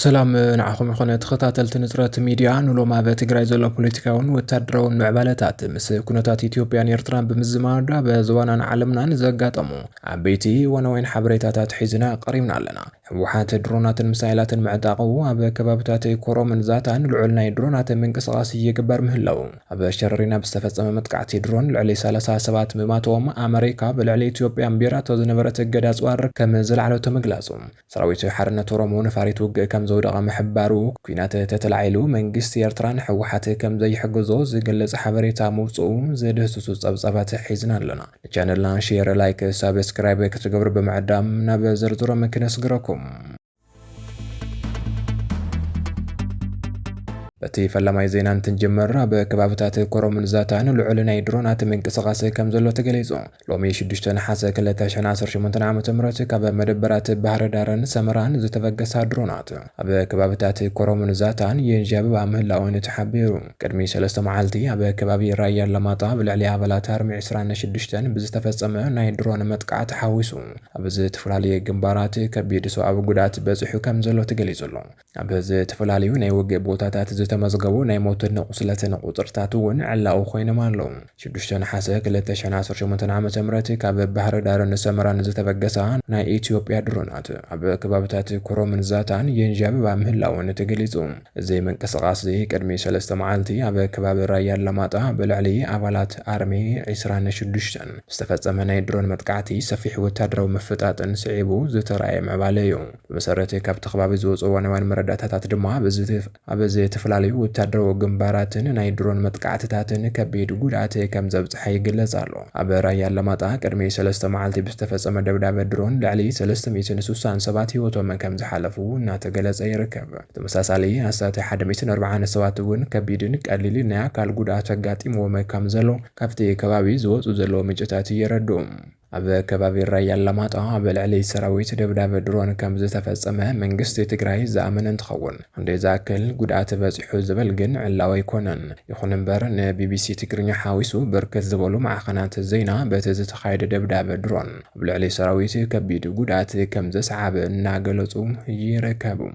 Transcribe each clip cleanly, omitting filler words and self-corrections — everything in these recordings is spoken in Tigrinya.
سلام نعخم يخون تخطاتلت نزرات ميديا نلوما بتقراي زلو بوليتيكاون وتدرون معبالتات مس كونتات إثيوبيا يرتران بمزمار بزوانا عالمنا نزقاتمو عبيتي ونوين حبريتات حيزنا قريبنا لنا وحات درونات مسائلات معتاقو بكبابتات كورو من ذاتان العلنا درونات من قصاصي يكبر مهلو بشررنا بستفصم متقعتي درون لعلي 37 مماتهم امريكا بالعلي إثيوبيا بيرات وزنبرت القداس وار كم زلعلو تمقلاسو سراويت حرنا تورمون فاريت وق كم زودغه محبارو كينات تتلعيلو منجست يرتران حوحات كم زي حجزو زقلص حبريتا موصو زدهسسو صبصبات حيزنا لنا القناه شير لايك سبسكرايب كتغبر بمعدام ناب زرزر مكنس غركم بتي فلما يزينا تنجمر بكبابتات كورومن ذاتان لعلنا يدرونات من قصاص كم زلو تقليزو لومي شدشتن حاسه كلتا شناصر شمنتن عام تمرت كب مدبرات بحر دارن سمران زتفقس درونات بكبابتات كورومن ذاتان ينجاب بامهلاون تحبيرو قدمي سلسته معالتي بكبابي رايا لماطا بالعلي عبلات ارمي عسران شدشتن بزتفصم ناي درون متقعت حويسو ابز تفلالي جنبارات كبيدسو اب غدات بصحو كم زلو تقليزلو ابز تفلالي ناي وق بوتاتات تمزغبو ناي موتن قسلتن قطرتاتون علاو خوين مالو شدشتن حاسه كلتا شناصر شمنتن عام تمرت كاب بحر دارن سمران زتفقسان ناي إثيوبيا درونات اب كبابتات كورومن ذاتان ينجاب بامهلاون تقليزو زي من قصاص زي قدمي سلسته معالتي اب كباب رايا لماطا بالعلي ابالات ارمي عسران شدشتن استفصم ناي درون متقعتي سفيح وتادرو مفطاطن سعيبو زتراي معباليو بمسرته كاب تخباب زوصو ونوان مرداتات دما بزي تفلالي وتدرو جنباراتن ناي درون متقعتاتن كبيد غدات كم زبصح يغلصالو ابرا يالماطا قدمي سلسته معالتي بستفصم دبداب درون لعلي 367 هيوتو من كم زحلفو ناتغلص يركب تمساسالي اسات 147 ون كبيدن قليلنا كال غدات غاطيم ومكم زلو كفتي كبابي زوصو زلو مجتات يردوم اب كبابي رايا لماطا بالعلي سراويت دبداب درون كم زتفصمه منغست تግራይ زامن انتخون عند ذاكل غدات بصحو زبل ግን علاوي يكونن يخون امبر نبيبيسي تግርኛ حاويسو بركت زبلو مع قناه الزينه بتزت خايد دبداب درون بالعلي سراويت كبيد غدات كم زسعاب ناغلصو يركبو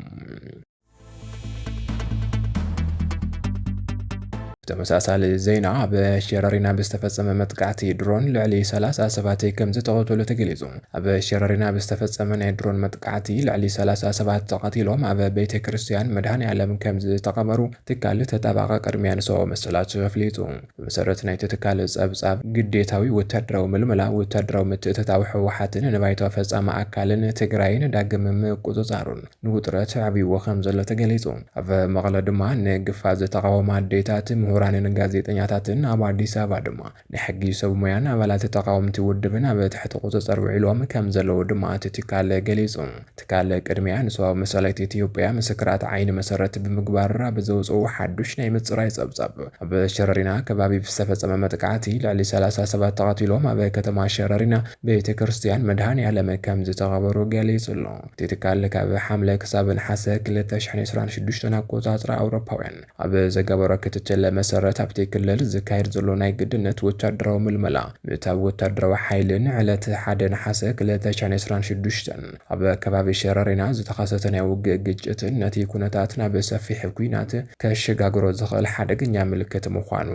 تمساسال زينا بشررنا بستفصم متقعتي درون لعلي 37 كم زتقتلو تقليزو بشررنا بستفصم درون متقعتي لعلي 37 تقتيلهم اب بيت كريستيان مدهني علم كم زتقمرو تكال تتابع قرميان سو مسلات غفليتو مسرت نايت تكال صبصاب ግዴታዊ ወታደራው መልመላ ወታደራው መተታው ህወሓትን ነባይቷ ፈጻማ አካልን ትግራይን ዳግም መቆጣጣሩን ንውጥረት አብይ ወኸም ዘለ ተገለጹ አበ መቀለድማ ነግፋ ዘተቃወማ ዴታት ምሁራንን ጋዜጠኛታትን አብ አዲስ አበባ ድማ ንሕጊ ሰብ ሙያን አባላት ተቃውምቲ ውድብን አብ ተሕተ ቁጥጥር ውዕሎም ከም ዘለው ድማ ትካለ ገሊጹ ትካለ ቅድሚያ ንሰው መሰላት ኢትዮጵያ ምስክራት አይን መሰረት በመግባር በዘውጾ ሐዱሽ ናይ ምጽራይ ጸብጸብ አብ ሸረሪና ከባቢ በስተፈጸመ መጥቃቲ ለሊ 37 ተቃቲሎም አብ ከተማ ሸረሪና ቤተ ክርስቲያን መድሃን ያለ መከም ዝተቀበሩ ገሊጹሎ ትካለ ካብ ሐምለ ከሳብን ሐሰ 2026 አቆጣጥራ አውሮፓውያን አብ ዘገበረ ክትቸለ መሰረት አብቴ ክልል ዝካይር ዘሎ ናይ ግድነት ወታደራው ምልመላ ምታው ወታደራው ኃይልን ዕለት ሓደ ነሐሰ 2026 አብ ከባቢ ሸረሪና ዝተኻሰተ ናይ ውግእ ግጭትን ነቲ ኩነታትና በሰፊሕ ኩናት ከሽጋግሮ ዝኽእል ሓደገኛ ምልክት ምዃኑ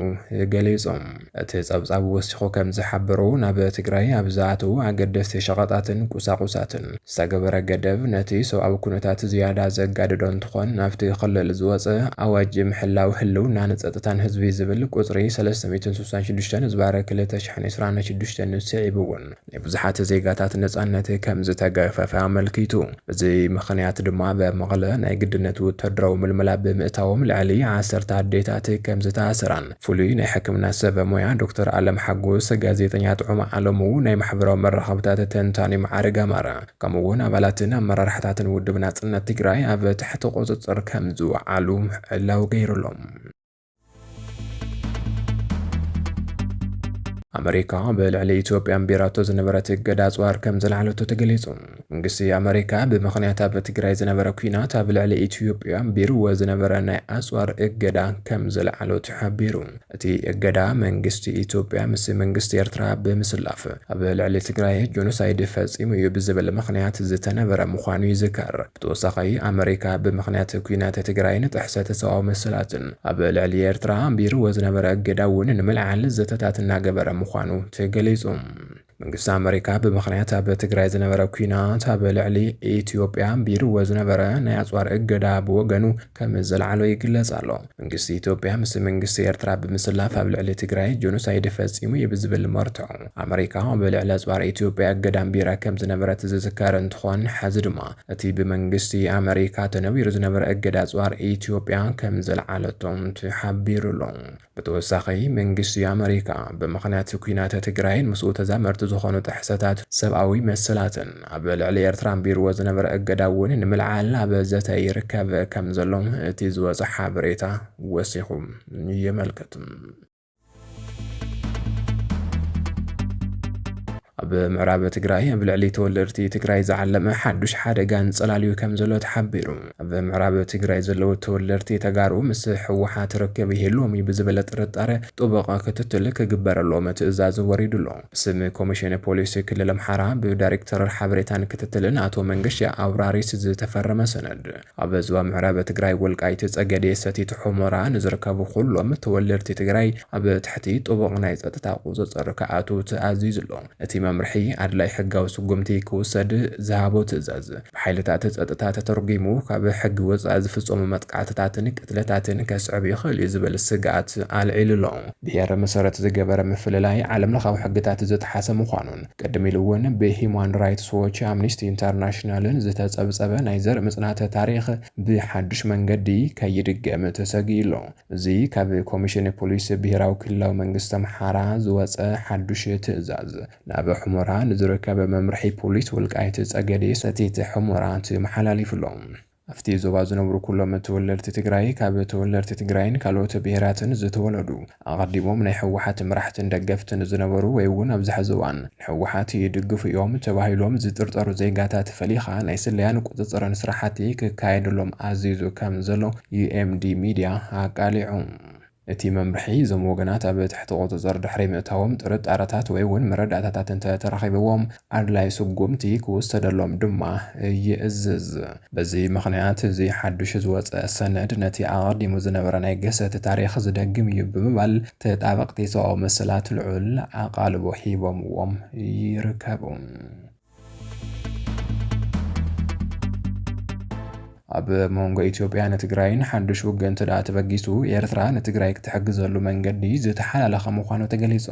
ገሊጾም እቲ ጸብጻብ ወሲኹ ከም ዝሓበሩ ናብ ትግራይ ኣብዛቱ ኣገደስቲ ሸቐጣትን ቁሳቁሳትን ዝተገበረ ገደብ ነቲ ሰብኣዊ ኩነታት ዝያዳ ዘጋድዶ እንትኾን ናብቲ ክልል ዝወፅእ ኣዋጅ ምሕላው ህልውና ንጸጥታን ህዝቢ ዝብል ቁጽሪ 366 ዝባረ 2026 ስዒብውን ብዙሓት ዜጋታት ነጻነት ከም ዝተገፈፈ ኣመልኪቱ እዚ ምኽንያት ድማ በመቐለ ናይ ግድነት ወታደራዊ ምልመላ ብምእታዎም ልዕሊ 10 ኣዴታት ከም ዝተኣስራን ፍሉይ ናይ ሕክምና ሰብ ሞያ ዶክተር ዓለም ሓጎስ ጋዜጠኛ ጥዑም ዓለሙ ናይ ማሕበራዊ መራኸብታት ተንታኒ ማዕረግ ኣማራ ከምኡውን ኣባላትን ኣመራርሓታትን ውድብ ናጽነት ትግራይ ኣብ ትሕቲ ቁጽጥር ከም ዝወዓሉ ዕላው ገይሩሎም ኣሜሪካ ብልዕሊ ኢትዮጵያን ቢራቶ ዝነበረት እገዳ ኣጽዋር ከም ዝለዓለቶ ተገሊጹ። መንግስቲ ኣሜሪካ ብምኽንያት ኣብ ትግራይ ዝነበረ ኩናት ኣብ ልዕሊ ኢትዮጵያ ቢርዎ ዝነበረ ናይ ኣጽዋር እገዳ ከም ዝለዓለቶ ሓቢሩ። እቲ እገዳ መንግስቲ ኢትዮጵያ ምስ መንግስቲ ኤርትራ ብምስላፍ ኣብ ልዕሊ ትግራይ ጆኖሳይድ ፈጺሙ እዩ ብዝብል ምኽንያት ዝተነበረ ምዃኑ ይዝከር። ብተወሳኺ ኣሜሪካ ብምኽንያት ኩናት ትግራይን ጥሕሰት ሰብኣዊ መሰላትን ኣብ ልዕሊ ኤርትራ ቢርዎ ዝነበረ እገዳ እውን ንምልዓል ዘተታት እናገበረ ምዃኑ ተገሊጹ። መንግስቲ ኣሜሪካ ብምኽንያት ኣብ ትግራይ ዝነበረ ኩናት ኣብ ልዕሊ ኢትዮጵያ ቢርዎ ዝነበረ ናይ ኣጽዋር እገዳ ብወገኑ ከም ዘለዓሎ ይግለጽ ኣሎ። መንግስቲ ኢትዮጵያ ምስ መንግስቲ ኤርትራ ብምስላፍ ኣብ ልዕሊ ትግራይ ጆኖሳይድ ፈጺሙ እዩ ብዝብል መርትዑ ኣሜሪካ ኣብ ልዕሊ ኣጽዋር ኢትዮጵያ እገዳን ቢራ ከም ዝነበረት ዝዝከር እንትኾን ሓዚ ድማ እቲ ብመንግስቲ ኣሜሪካ ተነቢሩ ዝነበረ እገዳ ኣጽዋር ኢትዮጵያ ከም ዘለዓለቶም ተሓቢሩሎ። ብተወሳኺ መንግስቲ ኣሜሪካ ብምኽንያት ኩናት ትግራይን ምስኡ ተዛመርቲ ዝኾኑ ጥሕሰታት ሰብኣዊ መሰላትን ኣብ ልዕሊ ኤርትራን ቢርዎ ዝነበረ እገዳ እውን ንምልዓል ኣብ ዘተ ይርከብ ከም ዘሎ እቲ ዝወፅእ ሓበሬታ ወሲኹ የመልክት። ኣብ ምዕራብ ትግራይ ኣብ ልዕሊ ተወለድቲ ትግራይ ዝዓለመ ሓዱሽ ሓደጋን ጽላልዩ ከም ዘሎ ተሓቢሩ። ኣብ ምዕራብ ትግራይ ዘለዉ ተወለድቲ ተጋሩ ምስ ሕወሓት ርክብ ይህልዎም እዩ ብዝበለ ጥርጣረ ጥቡቕ ክትትል ክግበረሎም ትእዛዝ ወሪዱሎ። ብስም ኮሚሽን ፖሊስ ክልል ኣምሓራ ብዳይሬክተር ሓበሬታን ክትትልን ኣቶ መንገሻ ኣውራሪስ ዝተፈረመ ሰነድ ኣብ ዞባ ምዕራብ ትግራይ ወልቃይት ጸገዴ ሰቲት ሑመራ ንዝርከቡ ኩሎም ተወለድቲ ትግራይ ኣብ ትሕቲ ጥቡቕ ናይ ጸጥታ ቁፅጽር ክኣትዉ ተኣዚዙሎ። እቲ መምርሒ ኣድላይ ሕጋዊ ስጉምቲ ክውሰድ ዝሃቦ ትእዛዝ ብሓይልታት ጸጥታ ተተርጊሙ ካብ ሕጊ ወፃኢ ዝፍጸሙ መጥቃዕትታትን ቅትለታትን ከስዕብ ይኽእል እዩ ዝብል ስግኣት ኣልዒሉሎ። ብሄር መሰረት ዝገበረ ምፍልላይ ዓለምለኻዊ ሕግታት ዝተሓሰ ምዃኑን ቀደም ኢሉ እውን ብሂውማን ራይትስ ዎች ኣምኒስቲ ኢንተርናሽናልን ዝተጸብጸበ ናይ ዘር ምጽናት ታሪኽ ብሓዱሽ መንገዲ ከይድገም ተሰጊኢሎ። እዚ ካብ ኮሚሽን ፖሊስ ብሄራዊ ክልላዊ መንግስቲ ኣምሓራ ዝወፀ ሓዱሽ ትእዛዝ ናብ ሑመራ ንዝርከብ መምርሒ ፖሊስ ወልቃይት ጸገዴ ሰቲት ሑመራ ተመሓላሊፉሎም። ኣብቲ ዞባ ዝነብሩ ኩሎም ተወለድቲ ትግራይ ካብ ተወለድቲ ትግራይን ካልኦት ብሄራትን ዝተወለዱ ኣቐዲሞም ናይ ሕወሓት መራሕትን ደገፍትን ዝነበሩ ወይ እውን ኣብ ዝሕዚ እዋን ሕወሓት ይድግፉ እዮም ተባሂሎም ዝጥርጠሩ ዜጋታት ፈሊኻ ናይ ስለያን ቁፅፅርን ስራሕቲ ክካየደሎም ኣዚዙ ከም ዘሎ ዩኤምዲ ሚድያ ኣቃሊዑ። እቲ መምርሒ እዞም ወገናት ኣብ ትሕቲ ቁፅፅር ድሕሪ ምእታዎም ጥርጣረታት ወይ እውን መረዳእታታት እንተተረኺብዎም ኣድላይ ስጉምቲ ክውሰደሎም ድማ ይእዝዝ። በዚ ምኽንያት እዚ ሓዱሽ ዝወፀ ሰነድ ነቲ ኣቐዲሙ ዝነበረ ናይ ገሰት ታሪኽ ዝደግም እዩ ብምባል ተጣበቕቲ ሰብኣዊ መሰላት ልዑል ኣቓልቦ ሂቦምዎም ይርከቡ። ኣብ መንጎ ኢትዮጵያን ትግራይን ሓዱሽ ውግእ እንተደኣ ተበጊሱ ኤርትራ ንትግራይ ክትሕግዘሉ መንገዲ ዝተሓላለኸ ምዃኑ ተገሊጹ።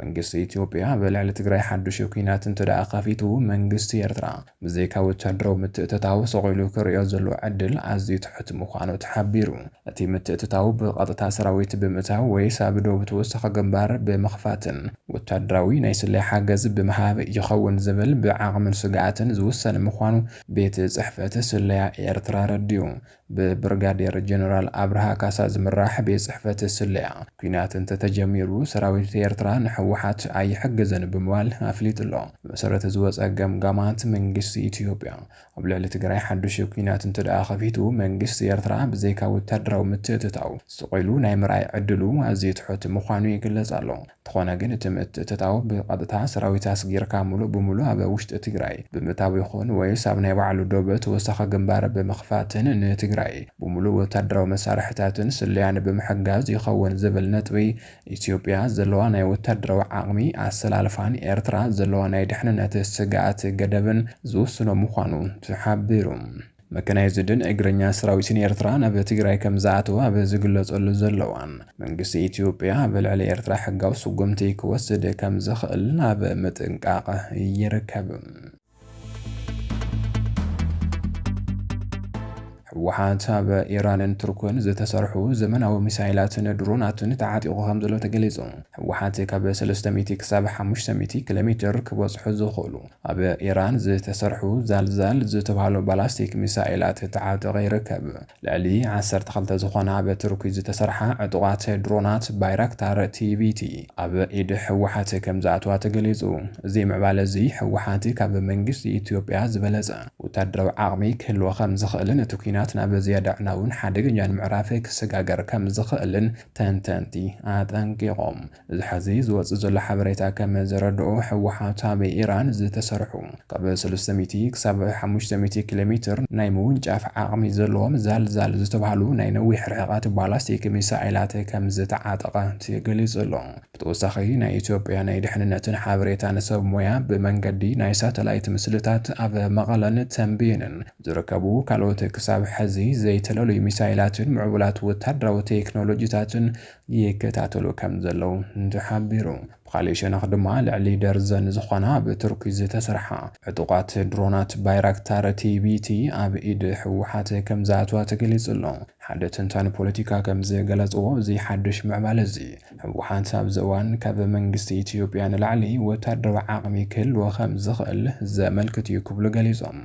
መንግስቲ ኢትዮጵያ ኣብ ልዕሊ ትግራይ ሓዱሽ ኩናት እንተደኣ ከፊቱ መንግስቲ ኤርትራ ብዘይካ ወታደራዊ ምትእትታው ሰቂሉ ክሪኦ ዘሎ ዕድል ኣዝዩ ትሑት ምዃኑ ተሓቢሩ። እቲ ምትእትታው ብቐጥታ ሰራዊት ብምእታው ወይስ ኣብ ደቡብ ተወሳኺ ግንባር ብምኽፋትን ወታደራዊ ናይ ስለያ ሓገዝ ብምሃብ ይኸውን ዝብል ብዓቕምን ስግኣትን ዝውሰን ምዃኑ ቤት ጽሕፈት ስለያ ኤርትራ ረድዩ። ብብርጋዴር ጀነራል ኣብርሃ ካሳ ዝምራሕ ቤት ጽሕፈት ስለያ ኩናት እንተተጀሚሩ ሰራዊት ኤርትራ ንሕወሓት ኣይሕግዝን ብምባል ኣፍሊጡሎ። ብመሰረት ዝወፀ ገምጋማት መንግስቲ ኢትዮጵያ ኣብ ልዕሊ ትግራይ ሓዱሽ ኩናት እንተደኣ ከፊቱ መንግስቲ ኤርትራ ብዘይካ ወታደራዊ ምትእትታው ስቂሉ ናይ ምርኣይ ዕድሉ ኣዝዩ ትሑት ምዃኑ ይግለጽ ኣሎ። እንተኾነ ግን እቲ ምትእትታው ብቐጥታ ሰራዊት ኣስጊርካ ሙሉእ ብምሉእ ኣብ ውሽጢ ትግራይ ብምእታው ይኹን ወይስ ኣብ ናይ ባዕሉ ዶብ ተወሳኺ ግንባር ብምኽፋትን ንትግራይ ብምሉእ ወታደራዊ መሳርሕታትን ስለያን ብምሕጋዝ ይኸውን ዝብል ነጥቢ ኢትዮጵያ ዘለዋ ናይ ወታደራዊ ዓቕሚ ኣሰላልፋን ኤርትራ ዘለዋ ናይ ድሕንነት ስግኣት ገደብን ዝውስኖ ምዃኑ ተሓቢሩ። መከናይዝድን እግረኛ ሰራዊትን ኤርትራ ናብ ትግራይ ከም ዝኣተወ ኣብ ዝግለጸሉ ዘለዋን መንግስቲ ኢትዮጵያ ኣብ ልዕሊ ኤርትራ ሕጋዊ ስጉምቲ ክወስድ ከም ዝኽእል ኣብ ምጥንቃቕ ይርከብ። ሕወሓት ኣብ ኢራንን ቱርክን ዝተሰርሑ ዘመናዊ ሚሳይላትን ድሮናትን ተዓጢቑ ከም ዘሎ ተገሊጹ። ሕወሓት ካብ 300 ክሳብ 500 ኪሎሜትር ክበጽሑ ዝኽእሉ ኣብ ኢራን ዝተሰርሑ ዛልዛል ዝተባህሉ ባላስቲክ ሚሳይላት ተዓጢቑ ይርከብ። ልዕሊ 12 ዝኾና ኣብ ቱርኪ ዝተሰርሓ ዕጡቓት ድሮናት ባይራክታር ቲቪቲ ኣብ ኢድ ሕወሓት ከም ዝኣተዋ ተገሊጹ። እዚ ምዕባለ እዚ ሕወሓት ካብ መንግስቲ ኢትዮጵያ ዝበለጸ ወታደራዊ ዓቕሚ ክህልዎ ከም ዝኽእልን እቲ ኩናት ናብ ዝያዳ ዕናውን ሓደገኛን ምዕራፍ ክሰጋገር ከም ዝኽእልን ተንተንቲ ኣጠንቂቖም። እዚ ሕዚ ዝወፅእ ዘሎ ሓበሬታ ከም ዘረድኦ ሕወሓት ኣብ ኢራን ዝተሰርሑ ካብ 300 ክሳብ 500 ኪሎ ሜትር ናይ ምውንጫፍ ዓቕሚ ዘለዎም ዛልዛል ዝተባህሉ ናይ ነዊሕ ርሕቐት ባላስቲክ ሚሳይላት ከም ዝተዓጠቐ ተገሊጹ ኣሎ። ብተወሳኺ ናይ ኢትዮጵያ ናይ ድሕንነትን ሓበሬታን ሰብ ሞያ ብመንገዲ ናይ ሳተላይት ምስልታት ኣብ መቐለን ተንቤንን ዝርከቡ ካልኦት ክሳብ ሕዚ ዘይተለለዩ ሚሳይላትን ምዕቡላት ወታደራዊ ቴክኖሎጂታትን ይከታተሉ ከም ዘለው ተሓቢሩ። ብኻልእ ሸነኽ ድማ ልዕሊ ደርዘን ዝኾና ኣብ ቱርኪ ዝተሰርሓ ዕጡቓት ድሮናት ባይራክታር ቲቪቲ ኣብ ኢድ ሕወሓት ከም ዝኣተዋ ተገሊጹ ኣሎ። ሓደ ተንታኒ ፖለቲካ ከም ዝገለጽዎ እዚ ሓድሽ ምዕባለ እዚ ሕወሓት ኣብዚ እዋን ካብ መንግስቲ ኢትዮጵያ ንላዕሊ ወታደራዊ ዓቕሚ ክህልዎ ከም ዝኽእል ዘመልክት እዩ ክብሉ ገሊጾም።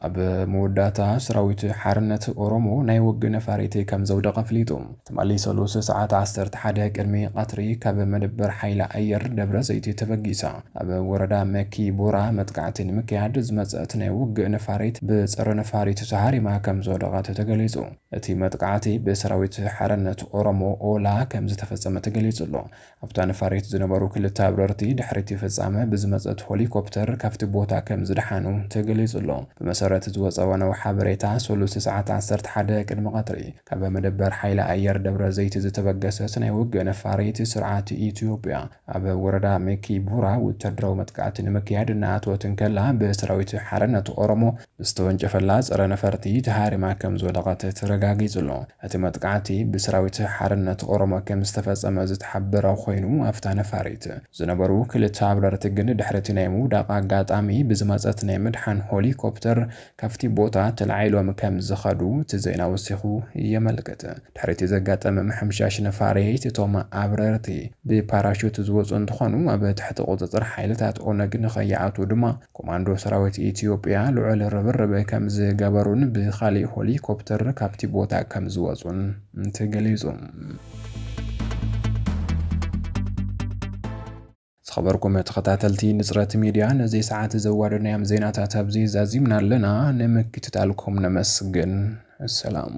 ኣብ መወዳእታ ሰራዊት ሓርነት ኦሮሞ ናይ ውግእ ነፋሪት ከም ዘውደቐ ኣፍሊጡ። ተመሊሰሉ ሰዓት 11 ቅድሚ ቀትሪ ካብ መደበር ሓይሊ ኣየር ደብረ ዘይቲ ተበጊሳ ኣብ ወረዳ መኪ ቦራ መጥቃዕቲ ንምክያድ ዝመፀት ናይ ውግእ ነፋሪት ብፀረ ነፋሪት ተሃሪማ ከም ዘውደቐት ተገሊጹ። እቲ መጥቃዕቲ ብሰራዊት ሓርነት ኦሮሞ ኦላ ከም ዝተፈጸመ ተገሊጹ ኣሎ። ኣብታ ነፋሪት ዝነበሩ ክልተ ኣብረርቲ ድሕሪ እቲ ፍጻመ ብዝመፀት ሄሊኮፕተር ካብቲ ቦታ ከም ዝደሓኑ ተገሊጹ ኣሎ። ብመሰረት ዝወፀወነው ሓበሬታ 3 ሰዓት 11 ቅድሚ ቀትሪ ካብ መደበር ሓይሊ ኣየር ደብረ ዘይቲ ዝተበገሰት ናይ ውግእ ነፋሪት ስርዓት ኢትዮጵያ ኣብ ወረዳ መኪ ቦራ ወታደራዊ መጥቃዕቲ ንምክያድ እናኣተወትን ከላ ብሰራዊት ሓርነት ኦሮሞ ዝተወንጨፈላ ፀረ ነፈርቲ ተሃሪማ ከም ዝወደቐት ተረጋጊጹ ኣሎ። እቲ መጥቃዕቲ ብሰራዊት ሓርነት ኦሮሞ ከም ዝተፈጸመ ዝተሓበረ ኮይኑ ኣብታ ነፋሪት ዝነበሩ ክልተ ኣብረርቲ ግን ድሕሪ እቲ ናይ ምውዳቕ ኣጋጣሚ ብዝመፀት ናይ ምድሓን ሄሊኮፕተር ካብቲ ቦታ ተላዒሎም ከም ዝኸዱ እቲ ዜና ወሲኹ የመልክት። ድሕሪ እቲ ዘጋጠመ ምሕምሻሽ ነፋሪት እቶም ኣብረርቲ ብፓራሹት ዝወፁ እንትኾኑ ኣብ ትሕቲ ቁፅጥር ሓይልታት ኦነግ ንኸይኣትዉ ድማ ኮማንዶ ሰራዊት ኢትዮጵያ ልዑል ርብርብ ከም ዝገበሩን ብኻሊእ ሄሊኮፕተር ካብቲ ቦታ ከም ዝወፁን ተገሊጹ። خبركم تخطاتلتي نصرة ميديا نزي ساعات زوارنا يام زينات تابزي زازيمنا لنا نمك تتالكم نمسجن السلام.